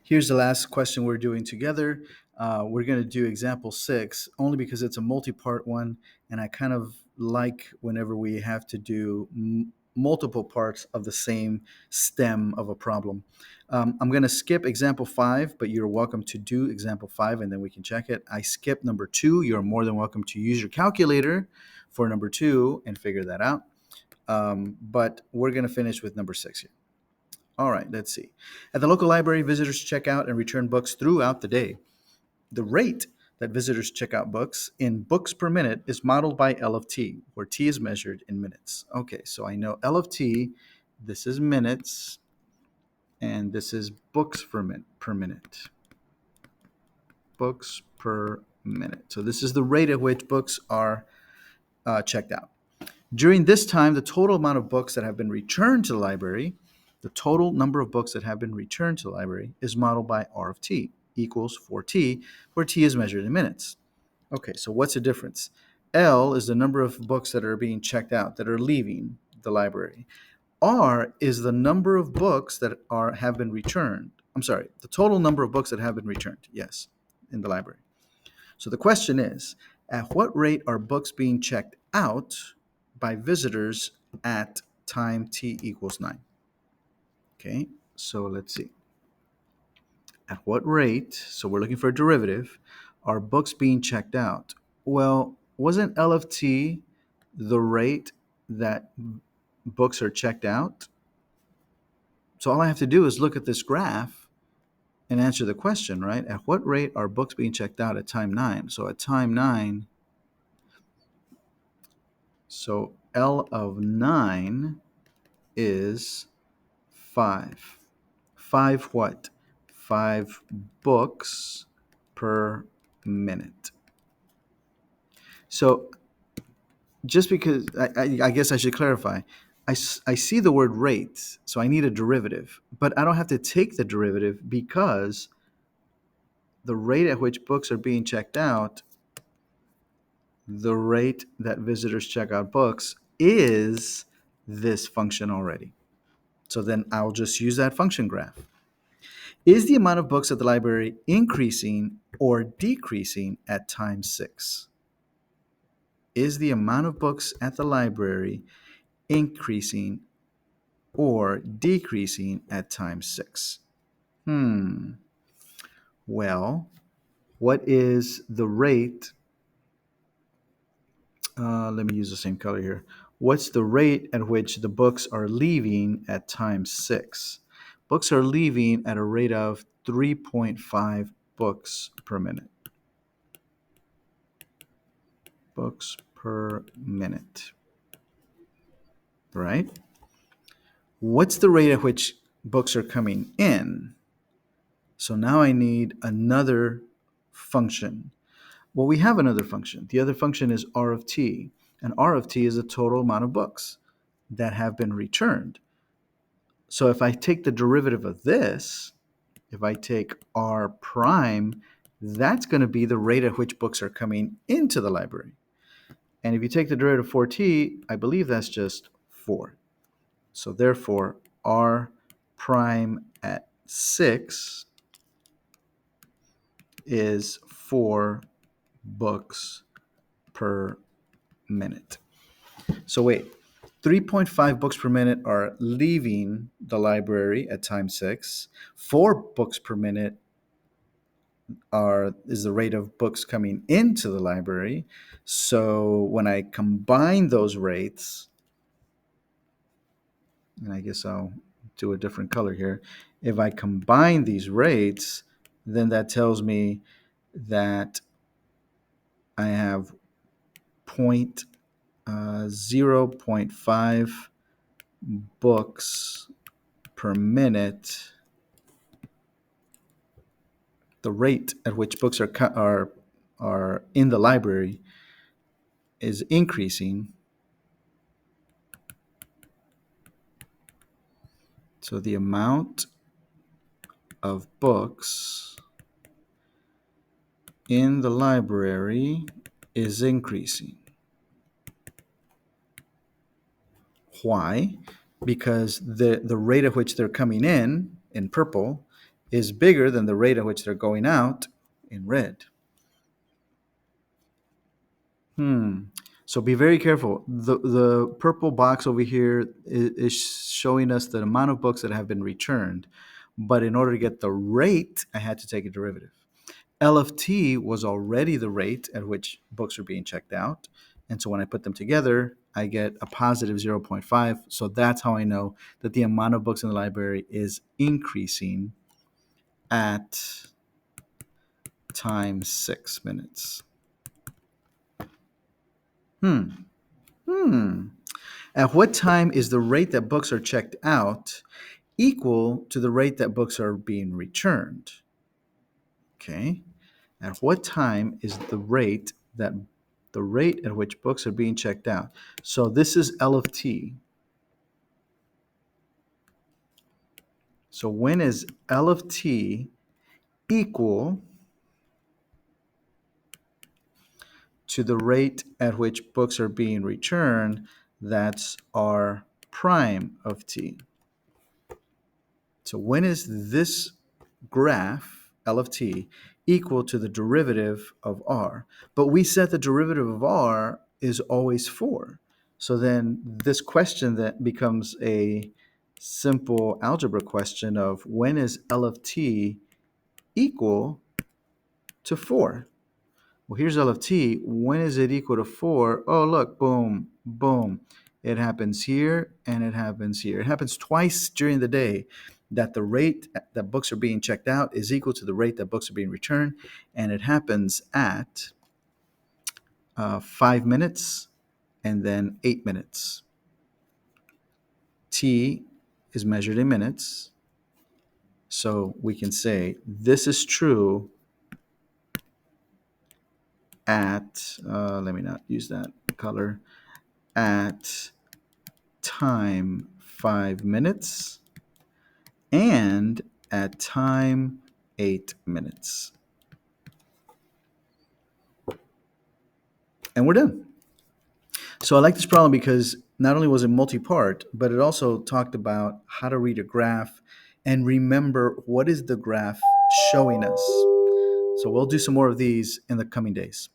Here's the last question we're doing together. We're going to do example 6 only because it's a multi-part one, and I kind of like whenever we have to do multiple parts of the same stem of a problem. I'm going to skip example 5, but you're welcome to do example 5 and then we can check it. I skipped number 2. You're more than welcome to use your calculator for number 2 and figure that out. But we're going to finish with number 6 here. All right, let's see. At the local library, visitors check out and return books throughout the day. The rate that visitors check out books in books per minute is modeled by L of T, where T is measured in minutes. Okay, so I know L of T, this is minutes, and this is books per minute. Books per minute. So this is the rate at which books are checked out. During this time, the total amount of books that have been returned to the library, the total number of books that have been returned to the library is modeled by R of T equals 4T, where T is measured in minutes. Okay, so what's the difference? L is the number of books that are being checked out, that are leaving the library. R is the number of books that have been returned. I'm sorry, the total number of books that have been returned, yes, in the library. So the question is, at what rate are books being checked out by visitors at time t equals 9? Okay, so let's see. At what rate, so we're looking for a derivative, are books being checked out? Well, wasn't L of t the rate that books are checked out? So all I have to do is look at this graph and answer the question, right? At what rate are books being checked out at time 9? So at time 9, so L of 9 is 5. 5 what? 5 books per minute. So just because, I guess I should clarify, I see the word rate, so I need a derivative, but I don't have to take the derivative because the rate at which books are being checked out, the rate that visitors check out books is this function already. So then I'll just use that function graph. Is the amount of books at the library increasing or decreasing at time 6? Is the amount of books at the library increasing or decreasing at time 6? Well, what is the rate? Let me use the same color here. What's the rate at which the books are leaving at time 6? Books are leaving at a rate of 3.5 books per minute. Books per minute. Right? What's the rate at which books are coming in? So now I need another function. Well, we have another function. The other function is R of T, and R of T is the total amount of books that have been returned. So if I take the derivative of this, if I take R prime, that's going to be the rate at which books are coming into the library. And if you take the derivative of 4t, I believe that's just 4. So therefore, R prime at 6 is 4 books per minute. So wait, 3.5 books per minute are leaving the library at time 6. 4 books per minute is the rate of books coming into the library. So when I combine those rates, and I guess I'll do a different color here. If I combine these rates, then that tells me that I have 0.5 books per minute. The rate at which books are in the library is increasing. So the amount of books in the library is increasing. Why? Because the rate at which they're coming in purple, is bigger than the rate at which they're going out in red. So be very careful. The purple box over here is showing us the amount of books that have been returned. But in order to get the rate, I had to take a derivative. L of t was already the rate at which books are being checked out. And so when I put them together, I get a positive 0.5. So that's how I know that the amount of books in the library is increasing at time 6 minutes. At what time is the rate that books are checked out equal to the rate that books are being returned? Okay. At what time is the rate at which books are being checked out? So this is L of t. So when is L of t equal to the rate at which books are being returned? That's R prime of t. So when is this graph, L of t, equal to the derivative of r? But we said the derivative of r is always 4. So then this question that becomes a simple algebra question of when is L of t equal to 4? Well, here's L of t. When is it equal to 4? Oh, look, boom, boom. It happens here and it happens here. It happens twice during the day that the rate that books are being checked out is equal to the rate that books are being returned. And it happens at 5 minutes and then 8 minutes. T is measured in minutes. So we can say this is true at, let me not use that color, at time 5 minutes and at time 8 minutes. And we're done. So I like this problem because not only was it multi-part, but it also talked about how to read a graph and remember what is the graph showing us. So we'll do some more of these in the coming days.